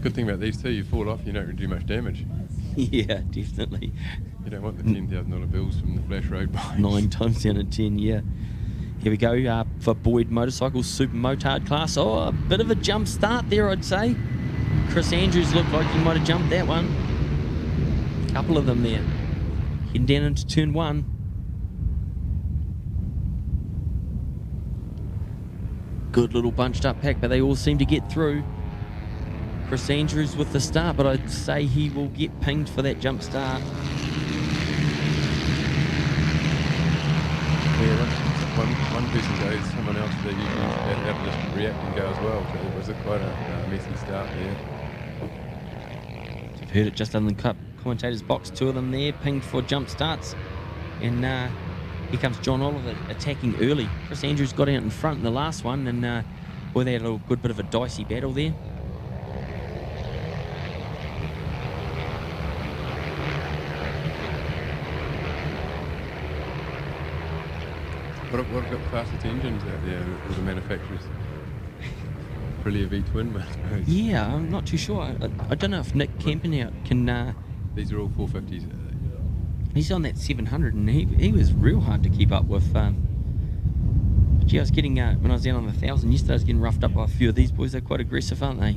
Good thing about these two, you fall off, you don't do much damage. Yeah, definitely. You don't want the $10,000 bills from the flash road bikes. 9 times down of 10, yeah. Here we go for Boyd Motorcycles Super Motard class. Oh, a bit of a jump start there, I'd say. Chris Andrews looked like he might have jumped that one. A couple of them there. Heading down into turn 1. Good little bunched up pack, but they all seem to get through. Chris Andrews with the start, but I'd say he will get pinged for that jump start. Yeah, one person goes, someone else they usually have to just react and go as well. So it was quite a messy start there. You've heard it just on the commentator's box. 2 of them there, pinged for jump starts. And here comes John Oliver attacking early. Chris Andrews got out in front in the last one, and boy, they had a good bit of a dicey battle there. What have got the fastest engines out there, all the manufacturers? Probably a V-twin, I suppose. Yeah, I'm not too sure. I don't know if Nick Campenhout can... These are all 450s. He's on that 700, and he was real hard to keep up with. But yeah, I was getting... when I was down on the 1,000 yesterday, I was getting roughed up by a few of these boys. They're quite aggressive, aren't they?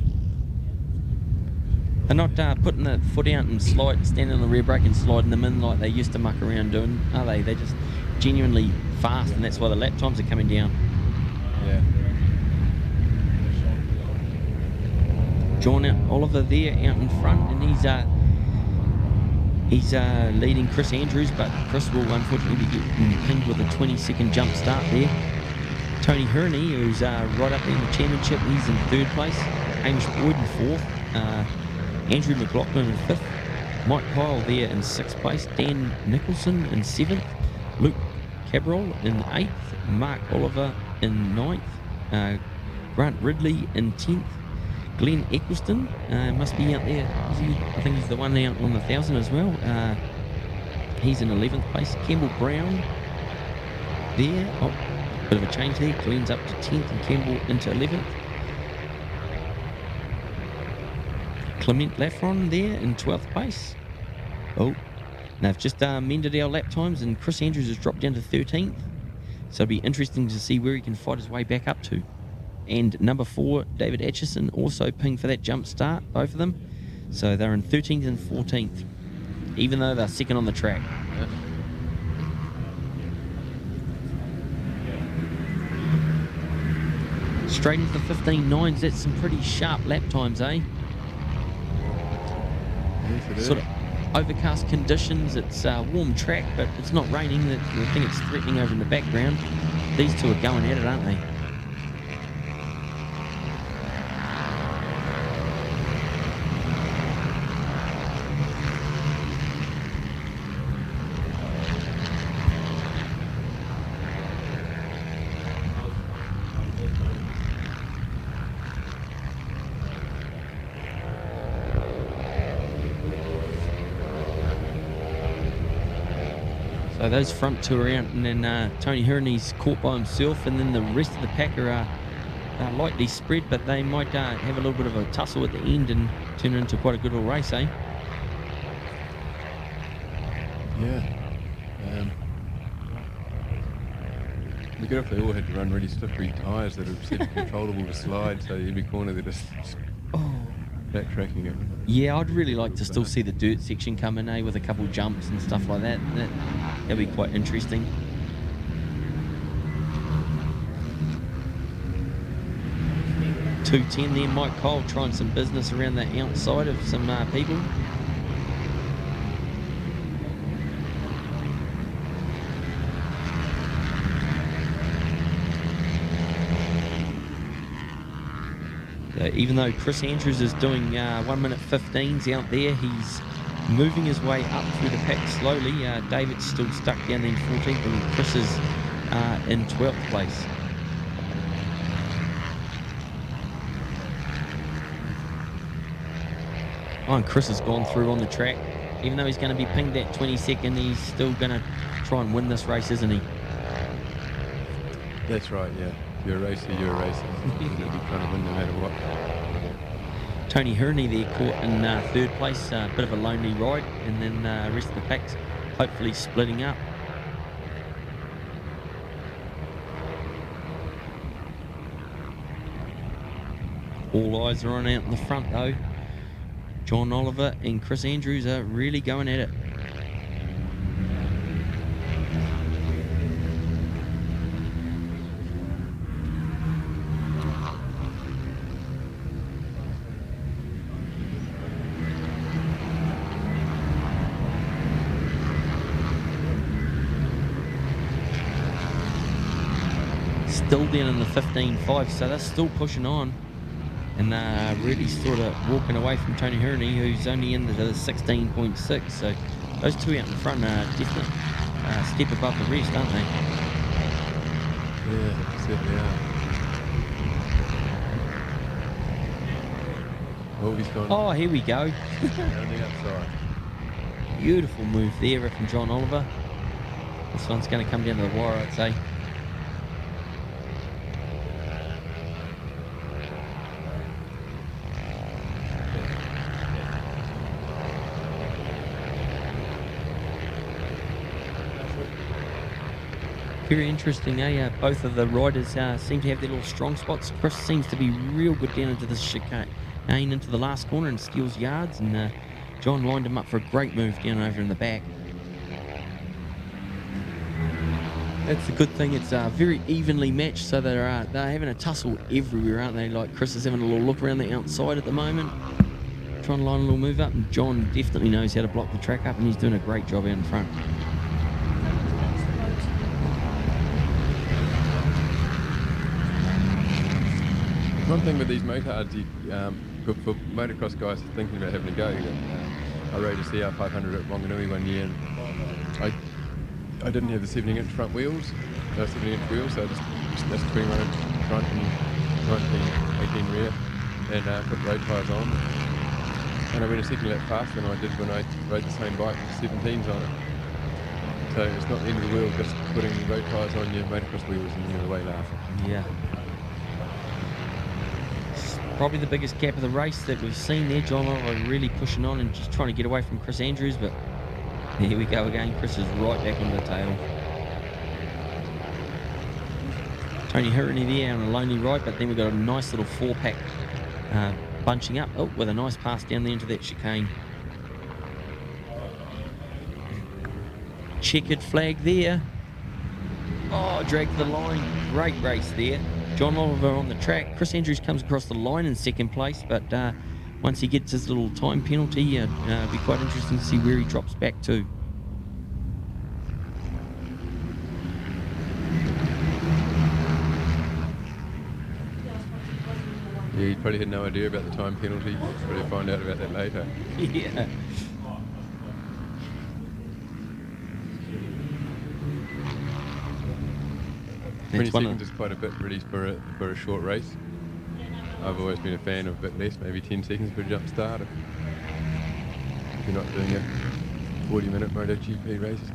They're not putting the foot out and standing on the rear brake and sliding them in like they used to muck around doing, are they? They're just genuinely fast, and that's why the lap times are coming down. Yeah. John Oliver there out in front, and he's leading Chris Andrews, but Chris will unfortunately be getting pinged with a 20-second jump start there. Tony Herney, who's right up there in the championship, he's in 3rd place. Hamish Boyd in 4th. Andrew McLaughlin in 5th. Mike Kyle there in 6th place. Dan Nicholson in 7th. Luke Cabral in 8th. Mark Oliver in 9th. Grant Ridley in 10th. Glenn Eccleston must be out there. I think he's the one out on the 1,000 as well. He's in 11th place. Campbell Brown there. Oh, bit of a change there. Glenn's up to 10th and Campbell into 11th. Clement Laffron there in 12th place. Oh, now I've just mended our lap times, and Chris Andrews has dropped down to 13th. So it'll be interesting to see where he can fight his way back up to. And number 4, David Atchison, also pinged for that jump start, both of them. So they're in 13th and 14th, even though they're second on the track. Straight into the 15.9s, that's some pretty sharp lap times, eh? Yes, it is. Sort of overcast conditions, it's a warm track, but it's not raining. The thing it's threatening over in the background. These two are going at it, aren't they? So those front 2 are out, and then Tony Herney's caught by himself, and then the rest of the pack are lightly spread, but they might have a little bit of a tussle at the end and turn it into quite a good little race, eh? Yeah. It'd be good if they all had to run really slippery tyres that are controllable to slide, so every corner they're just backtracking it. Yeah, I'd really like to still see the dirt section come in, with a couple jumps and stuff like that. That'd be quite interesting. .210 there, Mike Cole trying some business around the outside of some people. Even though Chris Andrews is doing 1:15s out there, he's moving his way up through the pack slowly. David's still stuck down in 14th, and Chris is in 12th place. Oh, and Chris has gone through on the track. Even though he's going to be pinged that 22nd, he's still going to try and win this race, isn't he? That's right, yeah. If you're a racer, you're a racer. You're going to be trying to win no matter what. Tony Hurney there caught in third place, a bit of a lonely ride, and then the rest of the pack's hopefully splitting up. All eyes are on out in the front though. John Oliver and Chris Andrews are really going at it. Still down in the 15.5, so they're still pushing on. And really sort of walking away from Tony Hurney, who's only in the 16.6. So those two out in front are definitely a step above the rest, aren't they? Yeah, certainly are. Oh, he's gone. Oh, here we go. On the outside. Beautiful move there from John Oliver. This one's going to come down to the wire, I'd say. Very interesting, eh? Both of the riders seem to have their little strong spots. Chris seems to be real good down into this chicane, into the last corner and steals yards, and John lined him up for a great move down over in the back. That's the good thing, it's very evenly matched, so they're having a tussle everywhere, aren't they? Like Chris is having a little look around the outside at the moment, trying to line a little move up, and John definitely knows how to block the track up, and he's doing a great job out in front. One thing with these motards, for motocross guys thinking about having a go, I rode a CR 500 at Wanganui one year, and I didn't have the 17-inch front wheels, 17-inch wheels, so that's 21 inch front and 19, 18 rear, and put road tyres on. And I went a second lap faster than I did when I rode the same bike with 17s on it. So it's not the end of the world just putting road tyres on your motocross wheels and you're way laughing. Yeah. Probably the biggest gap of the race that we've seen there. John Oliver really pushing on and just trying to get away from Chris Andrews, but here we go again. Chris is right back on the tail. Tony Hurney there on a lonely ride, but then we've got a nice little four-pack bunching up. Oh, with a nice pass down there into that chicane. Checkered flag there. Oh, dragged the line. Great race there. John Oliver on the track. Chris Andrews comes across the line in second place, but once he gets his little time penalty, it'll be quite interesting to see where he drops back to. Yeah, he probably had no idea about the time penalty. Probably find out about that later. Yeah. 20 seconds is quite a bit really for a short race. I've always been a fan of a bit less, maybe 10 seconds for a jump start if you're not doing a 40-minute MotoGP races.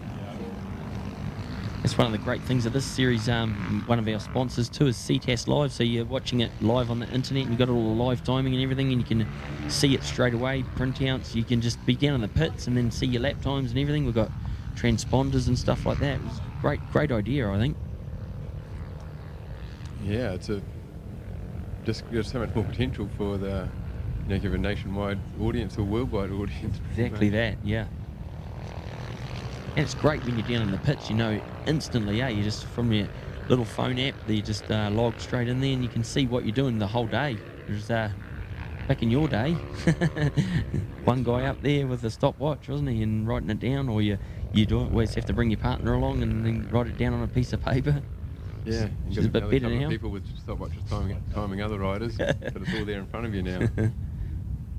It's one of the great things of this series. One of our sponsors too is Ctas Live, so you're watching it live on the internet and you've got all the live timing and everything, and you can see it straight away, printouts. You can just be down in the pits and then see your lap times and everything. We've got transponders and stuff like that. It was a great idea, I think. Yeah, it's just there's so much more potential for the give a nationwide audience or worldwide audience. Exactly that, yeah. And it's great when you're down in the pits, you know instantly, you just from your little phone app, you just log straight in there and you can see what you're doing the whole day. There's back in your day, one guy up there with a stopwatch, wasn't he, and writing it down, or you always have to bring your partner along and then write it down on a piece of paper. Yeah, which is a bit better now. People with stopwatches timing other riders, but it's all there in front of you now.